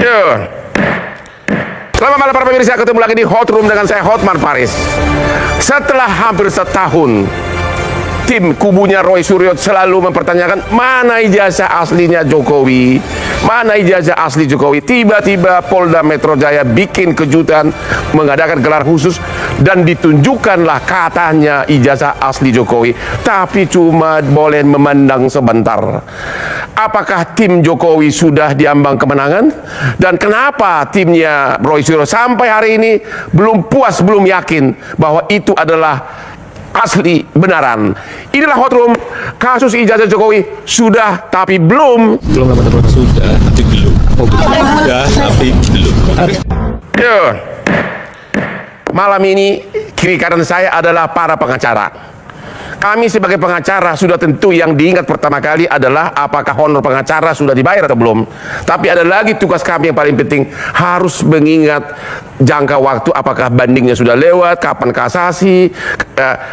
Yo. Selamat malam para pemirsa, ketemu lagi di Hot Room dengan saya Hotman Paris. Setelah hampir setahun, tim kubunya Roy Suryo selalu mempertanyakan mana ijazah aslinya Jokowi, mana ijazah asli Jokowi. Tiba-tiba Polda Metro Jaya bikin kejutan, mengadakan gelar khusus dan ditunjukkanlah katanya ijazah asli Jokowi, tapi cuma boleh memandang sebentar. Apakah tim Jokowi sudah diambang kemenangan? Dan kenapa timnya Roy Suryo sampai hari ini belum puas, belum yakin bahwa itu adalah asli benaran? Inilah Hot Room. Kasus ijazah Jokowi sudah tapi belum. Belum dapat sudah tapi belum. Sudah tapi belum. Yo. Malam ini kiri kanan saya adalah para pengacara. Kami sebagai pengacara sudah tentu yang diingat pertama kali adalah apakah honor pengacara sudah dibayar atau belum. Tapi ada lagi tugas kami yang paling penting, harus mengingat jangka waktu, apakah bandingnya sudah lewat, kapan kasasi.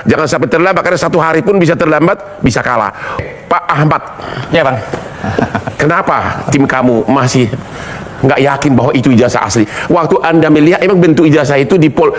Jangan sampai terlambat, karena satu hari pun bisa terlambat, bisa kalah. Pak Ahmad. Ya Bang. Kenapa tim kamu masih nggak yakin bahwa itu ijazah asli? Waktu Anda melihat emang bentuk ijazah itu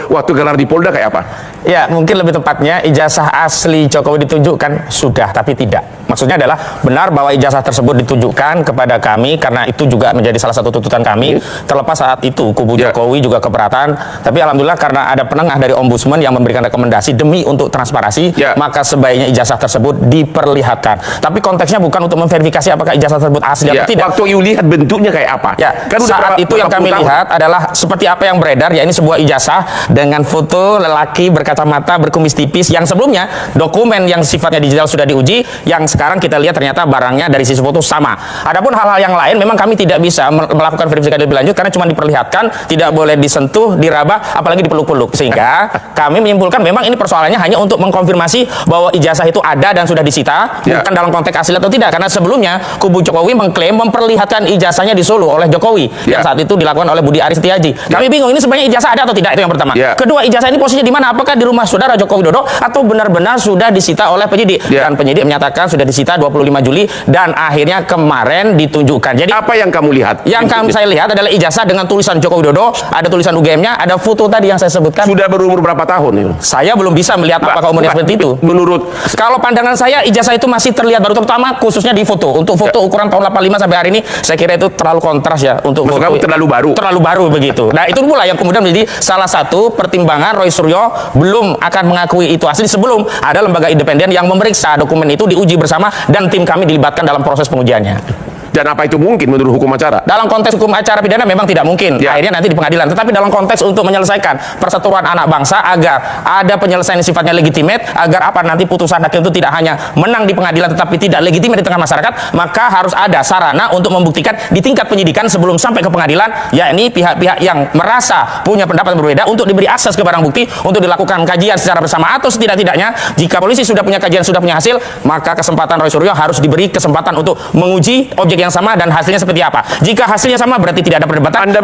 waktu gelar di Polda kayak apa? Ya, mungkin lebih tepatnya ijazah asli Jokowi ditunjukkan sudah, tapi tidak. Maksudnya adalah benar bahwa ijazah tersebut ditunjukkan kepada kami karena itu juga menjadi salah satu tuntutan kami. Terlepas saat itu kubu Jokowi juga keberatan, tapi alhamdulillah karena ada penengah dari Ombudsman yang memberikan rekomendasi demi untuk transparansi, maka sebaiknya ijazah tersebut diperlihatkan. Tapi konteksnya bukan untuk memverifikasi apakah ijazah tersebut asli atau tidak. Waktu you lihat bentuknya kayak apa? Ya, kan saat itu yang kami lihat adalah seperti apa yang beredar, ya ini sebuah ijazah dengan foto lelaki berkacamata berkumis tipis yang sebelumnya dokumen yang sifatnya digital sudah diuji, yang sekarang kita lihat ternyata barangnya dari sisi foto sama. Adapun hal-hal yang lain memang kami tidak bisa melakukan verifikasi lebih lanjut karena cuma diperlihatkan, tidak boleh disentuh, diraba, apalagi dipeluk-peluk. Sehingga kami menyimpulkan memang ini persoalannya hanya untuk mengkonfirmasi bahwa ijazah itu ada dan sudah disita, bukan dalam konteks asli atau tidak. Karena sebelumnya kubu Jokowi mengklaim memperlihatkan ijazahnya di Solo oleh Jokowi yang saat itu dilakukan oleh Budi Aris Setiaji. Kami bingung ini sebenarnya ijazah ada atau tidak, itu yang pertama. Kedua, ijazah ini posisinya di mana? Apakah di rumah saudara Joko Widodo atau benar-benar sudah disita oleh penyidik? Dan penyidik menyatakan sudah disita 25 Juli dan akhirnya kemarin ditunjukkan. Jadi apa yang kamu lihat? Yang saya lihat adalah ijazah dengan tulisan Joko Widodo, ada tulisan UGM-nya, ada foto tadi yang saya sebutkan. Sudah berumur berapa tahun? Saya belum bisa melihat apakah umurnya seperti itu. Menurut kalau pandangan saya ijazah itu masih terlihat baru, terutama khususnya di foto. Untuk foto ukuran tahun 85 sampai hari ini saya kira itu terlalu kontras ya untuk foto. Kamu terlalu baru begitu. Nah, itu pula yang kemudian menjadi salah satu pertimbangan Roy Suryo belum akan mengakui itu asli sebelum ada lembaga independen yang memeriksa dokumen itu, diuji bersama dan tim kami dilibatkan dalam proses pengujiannya. Dan apa itu mungkin menurut hukum acara? Dalam konteks hukum acara pidana memang tidak mungkin. Akhirnya nanti di pengadilan. Tetapi dalam konteks untuk menyelesaikan persatuan anak bangsa agar ada penyelesaian yang sifatnya legitimate, agar apa nanti putusan hakim itu tidak hanya menang di pengadilan tetapi tidak legitimate di tengah masyarakat, maka harus ada sarana untuk membuktikan di tingkat penyidikan sebelum sampai ke pengadilan, yakni pihak-pihak yang merasa punya pendapat berbeda untuk diberi akses ke barang bukti untuk dilakukan kajian secara bersama, atau setidak-tidaknya jika polisi sudah punya kajian, sudah punya hasil, maka kesempatan Roy Suryo harus diberi kesempatan untuk menguji objek yang sama dan hasilnya seperti apa. Jika hasilnya sama berarti tidak ada perdebatan. Anda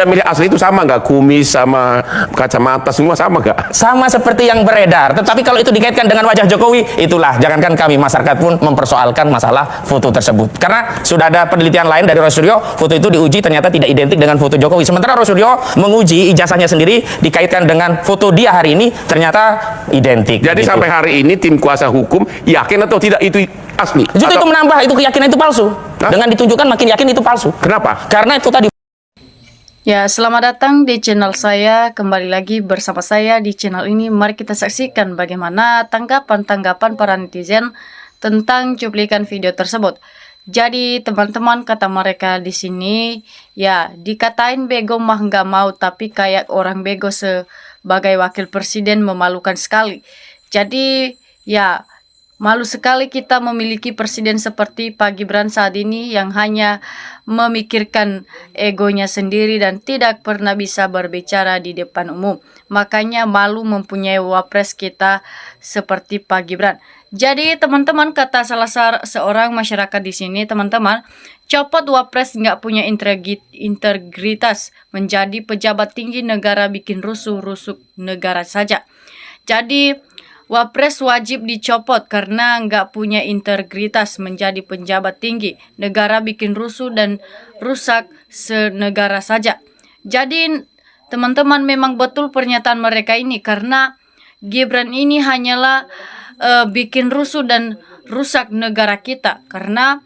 melihat asli itu sama nggak? Kumis sama kacamata semua sama nggak? Sama seperti yang beredar. Tetapi kalau itu dikaitkan dengan wajah Jokowi, itulah jangankan kami, masyarakat pun mempersoalkan masalah foto tersebut. Karena sudah ada penelitian lain dari Roy Suryo, foto itu diuji ternyata tidak identik dengan foto Jokowi. Sementara Roy Suryo menguji ijazahnya sendiri dikaitkan dengan foto dia hari ini ternyata identik. Jadi gitu. Sampai hari ini tim kuasa hukum yakin atau tidak itu asli? Justru itu menambah itu keyakinan itu palsu. Dengan ditunjukkan makin yakin itu palsu. Kenapa? Karena itu tadi. Ya, selamat datang di channel saya. Kembali lagi bersama saya di channel ini. Mari kita saksikan bagaimana tanggapan-tanggapan para netizen tentang cuplikan video tersebut. Jadi teman-teman, kata mereka di sini, ya dikatain bego mah nggak mau, tapi kayak orang bego sebagai wakil presiden memalukan sekali. Jadi ya, malu sekali kita memiliki presiden seperti Pak Gibran saat ini yang hanya memikirkan egonya sendiri dan tidak pernah bisa berbicara di depan umum. Makanya malu mempunyai wapres kita seperti Pak Gibran. Jadi teman-teman, kata salah seorang masyarakat di sini, teman-teman, copot wapres nggak punya integritas, menjadi pejabat tinggi negara bikin rusuh-rusuh negara saja. Jadi Wapres wajib dicopot karena nggak punya integritas menjadi penjabat tinggi negara, bikin rusuh dan rusak senegara saja. Jadi teman-teman, memang betul pernyataan mereka ini, karena Gibran ini hanyalah bikin rusuh dan rusak negara kita. Karena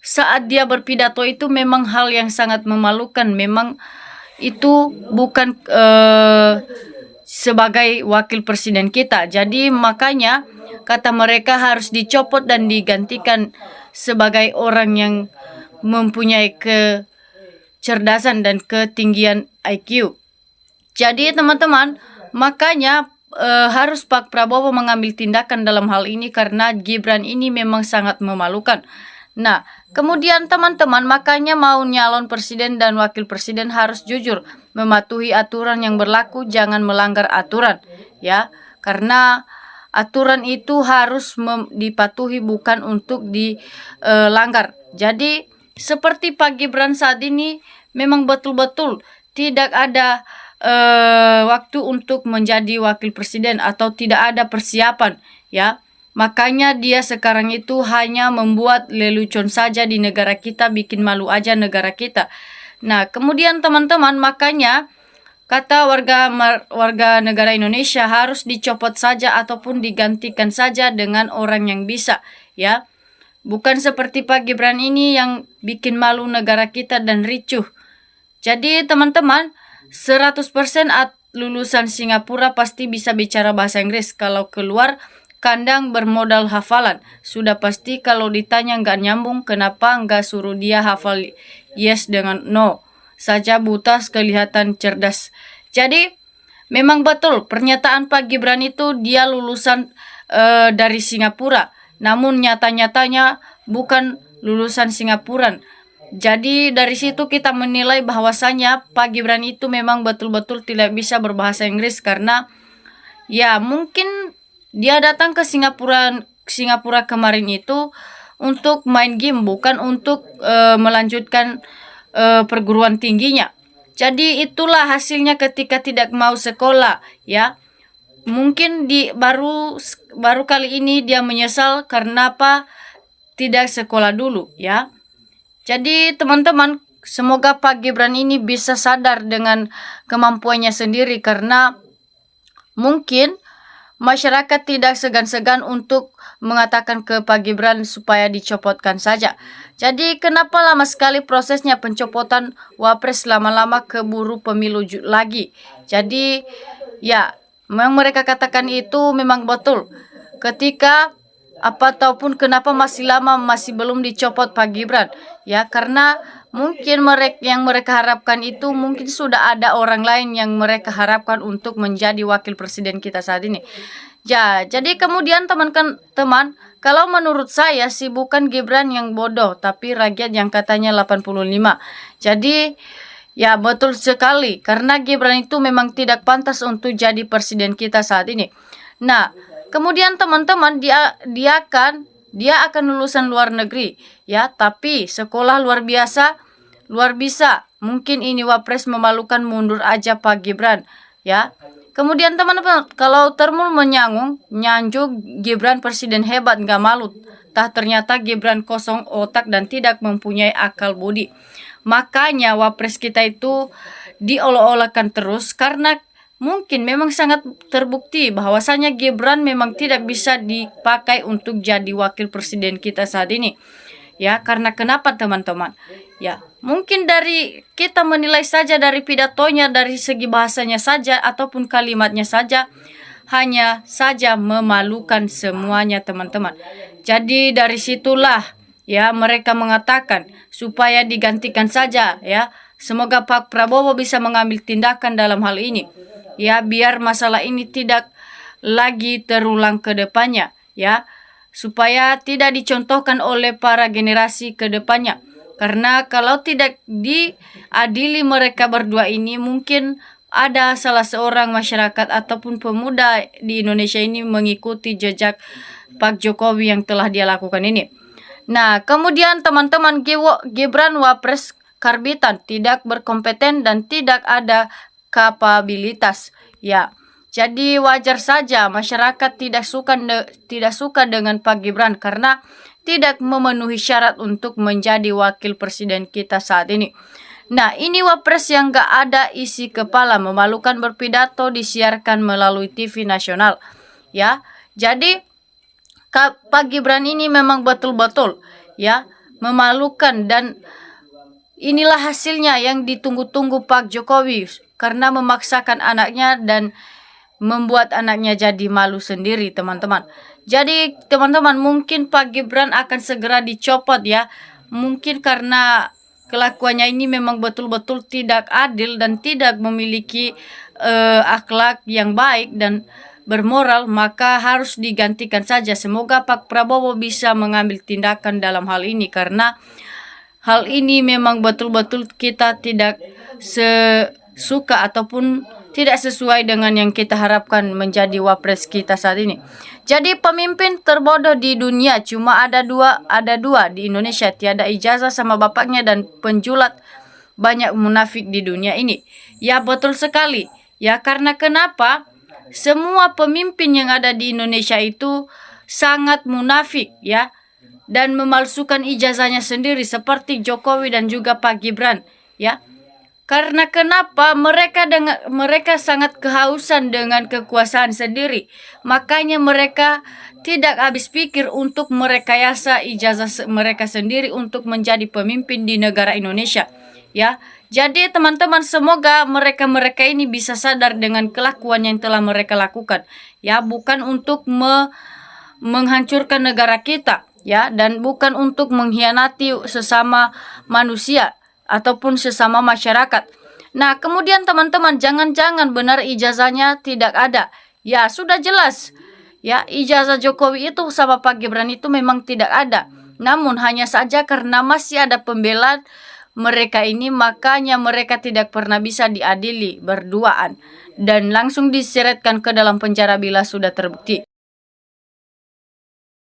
saat dia berpidato itu memang hal yang sangat memalukan. Memang itu bukan sebagai wakil presiden kita. Jadi makanya kata mereka harus dicopot dan digantikan sebagai orang yang mempunyai kecerdasan dan ketinggian IQ. Jadi teman-teman, makanya harus Pak Prabowo mengambil tindakan dalam hal ini karena Gibran ini memang sangat memalukan. Nah, kemudian teman-teman, makanya mau nyalon presiden dan wakil presiden harus jujur, mematuhi aturan yang berlaku, jangan melanggar aturan, ya. Karena aturan itu harus dipatuhi, bukan untuk dilanggar. Jadi seperti Pak Gibran saat ini memang betul-betul tidak ada waktu untuk menjadi wakil presiden atau tidak ada persiapan, ya. Makanya dia sekarang itu hanya membuat lelucon saja di negara kita, bikin malu aja negara kita. Nah, kemudian teman-teman, makanya kata warga negara Indonesia harus dicopot saja ataupun digantikan saja dengan orang yang bisa, ya. Bukan seperti Pak Gibran ini yang bikin malu negara kita dan ricuh. Jadi teman-teman, 100% lulusan Singapura pasti bisa bicara bahasa Inggris. Kalau keluar kandang bermodal hafalan, sudah pasti kalau ditanya nggak nyambung, kenapa nggak suruh dia hafal yes dengan no saja, buta kelihatan cerdas. Jadi memang betul pernyataan Pak Gibran itu dia lulusan dari Singapura, namun nyata-nyatanya bukan lulusan Singapura. Jadi dari situ kita menilai bahwasanya Pak Gibran itu memang betul-betul tidak bisa berbahasa Inggris, karena ya mungkin dia datang ke Singapura kemarin itu untuk main game, bukan untuk melanjutkan perguruan tingginya. Jadi itulah hasilnya ketika tidak mau sekolah, ya. Mungkin baru kali ini dia menyesal karena apa tidak sekolah dulu, ya. Jadi teman-teman, semoga Pak Gibran ini bisa sadar dengan kemampuannya sendiri, karena mungkin masyarakat tidak segan-segan untuk mengatakan ke Pak Gibran supaya dicopotkan saja. Jadi kenapa lama sekali prosesnya pencopotan Wapres, lama-lama keburu pemilu lagi. Jadi ya, memang mereka katakan itu memang betul. Ketika ataupun kenapa masih lama masih belum dicopot Pak Gibran, ya, karena mungkin yang mereka harapkan itu mungkin sudah ada orang lain yang mereka harapkan untuk menjadi wakil presiden kita saat ini. Ya, jadi kemudian teman-teman, kalau menurut saya sih bukan Gibran yang bodoh, tapi rakyat yang katanya 85. Jadi ya betul sekali, karena Gibran itu memang tidak pantas untuk jadi presiden kita saat ini. Nah, kemudian teman-teman, dia akan lulusan luar negeri, ya, tapi sekolah luar biasa. Mungkin ini Wapres memalukan, mundur aja Pak Gibran, ya. Kemudian teman-teman, kalau termul nyanjuk Gibran presiden hebat, nggak malu. Ternyata Gibran kosong otak dan tidak mempunyai akal budi. Makanya Wapres kita itu diolok-olokkan terus, karena mungkin memang sangat terbukti bahwasanya Gibran memang tidak bisa dipakai untuk jadi wakil presiden kita saat ini. Ya, karena kenapa teman-teman? Ya, mungkin dari kita menilai saja dari pidatonya, dari segi bahasanya saja ataupun kalimatnya saja, hanya saja memalukan semuanya teman-teman. Jadi dari situlah ya mereka mengatakan supaya digantikan saja, ya. Semoga Pak Prabowo bisa mengambil tindakan dalam hal ini. Ya, biar masalah ini tidak lagi terulang ke depannya, ya, supaya tidak dicontohkan oleh para generasi ke depannya. Karena kalau tidak diadili mereka berdua ini, mungkin ada salah seorang masyarakat ataupun pemuda di Indonesia ini mengikuti jejak Pak Jokowi yang telah dia lakukan ini. Nah, kemudian teman-teman, Gibran Wapres karbitan, tidak berkompeten dan tidak ada kapabilitas, ya. Jadi wajar saja masyarakat tidak suka dengan Pak Gibran karena tidak memenuhi syarat untuk menjadi wakil presiden kita saat ini. Nah, ini wapres yang gak ada isi kepala, memalukan, berpidato disiarkan melalui TV nasional. Ya, jadi Pak Gibran ini memang betul-betul ya memalukan, dan inilah hasilnya yang ditunggu-tunggu Pak Jokowi karena memaksakan anaknya dan membuat anaknya jadi malu sendiri, teman-teman. Jadi teman-teman, mungkin Pak Gibran akan segera dicopot ya. Mungkin karena kelakuannya ini memang betul-betul tidak adil dan tidak memiliki akhlak yang baik dan bermoral, maka harus digantikan saja. Semoga Pak Prabowo bisa mengambil tindakan dalam hal ini, karena hal ini memang betul-betul kita tidak suka ataupun tidak sesuai dengan yang kita harapkan menjadi wapres kita saat ini. Jadi pemimpin terbodoh di dunia cuma ada dua di Indonesia, tiada ijazah sama bapaknya dan penjulat banyak munafik di dunia ini. Ya betul sekali. Ya karena kenapa? Semua pemimpin yang ada di Indonesia itu sangat munafik ya, dan memalsukan ijazahnya sendiri seperti Jokowi dan juga Pak Gibran ya. Karena kenapa? Mereka sangat kehausan dengan kekuasaan sendiri. Makanya mereka tidak habis pikir untuk merekayasa ijazah mereka sendiri untuk menjadi pemimpin di negara Indonesia. Ya, jadi teman-teman, semoga mereka ini bisa sadar dengan kelakuan yang telah mereka lakukan. Ya, bukan untuk menghancurkan negara kita, ya, dan bukan untuk mengkhianati sesama manusia ataupun sesama masyarakat. Nah, kemudian teman-teman, jangan-jangan benar ijazahnya tidak ada. Ya, sudah jelas. Ya, ijazah Jokowi itu sama Pak Gibran itu memang tidak ada. Namun hanya saja karena masih ada pembela mereka ini, makanya mereka tidak pernah bisa diadili berduaan dan langsung diseretkan ke dalam penjara bila sudah terbukti.